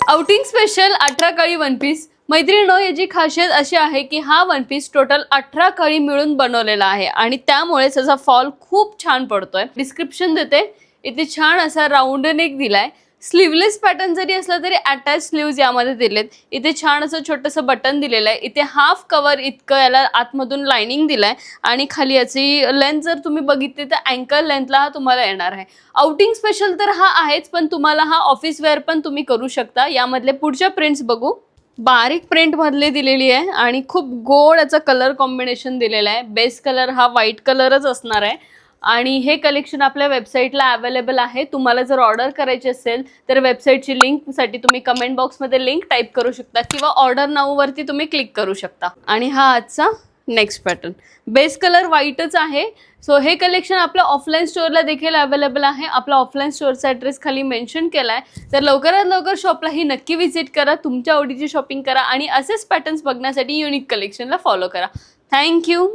Outing special 18 कळी one piece. मैत्रिणींनो, याची खासियत अशी आहे की हा वन पीस टोटल 18 कळी मिळून बनवलेला आहे आणि त्यामुळे त्याचा फॉल खूप छान पडतोय. डिस्क्रिप्शन देते. इथे छान असा राऊंड नेक दिलाय. स्लीवलेस पॅटर्न जरी असला तरी अटॅच स्लीव्ज यामध्ये दिलेत. इथे छान असं छोटंसं बटन दिलेलं आहे. इथे हाफ कवर इतकं याला आतमधून लाइनिंग दिलाय आणि खाली याची लेंथ जर तुम्ही बघितली तर अँकल लेंथला हा तुम्हाला येणार आहे. आउटिंग स्पेशल तर हा आहेच, पण तुम्हाला हा ऑफिस वेअर पण तुम्ही करू शकता. यामधले पुढच्या प्रिंट्स बघू. बारीक प्रिंट मधले दिलेली आहे आणि खूप गोड याचा कलर कॉम्बिनेशन दिलेला आहे. बेस कलर हा व्हाईट कलरच असणार आहे आणि हे कलेक्शन आपल्या वेबसाईटला अवेलेबल आहे. तुम्हाला जर ऑर्डर करायची असेल तर वेबसाईटची लिंकसाठी तुम्ही कमेंट बॉक्समध्ये लिंक टाईप करू शकता किंवा ऑर्डर नाऊ वरती तुम्ही क्लिक करू शकता. आणि हा आजचा नेक्स्ट पॅटर्न. बेस कलर व्हाईटच आहे. सो हे कलेक्शन आपल्या ऑफलाईन स्टोअरला देखील अवेलेबल आहे. आपला ऑफलाईन स्टोअरचा ॲड्रेस खाली मेन्शन केला आहे. तर लवकरात लवकर शॉपलाही नक्की व्हिजिट करा, तुमच्या आवडीची शॉपिंग करा आणि असेच पॅटर्न्स बघण्यासाठी युनिक कलेक्शनला फॉलो करा. थँक्यू.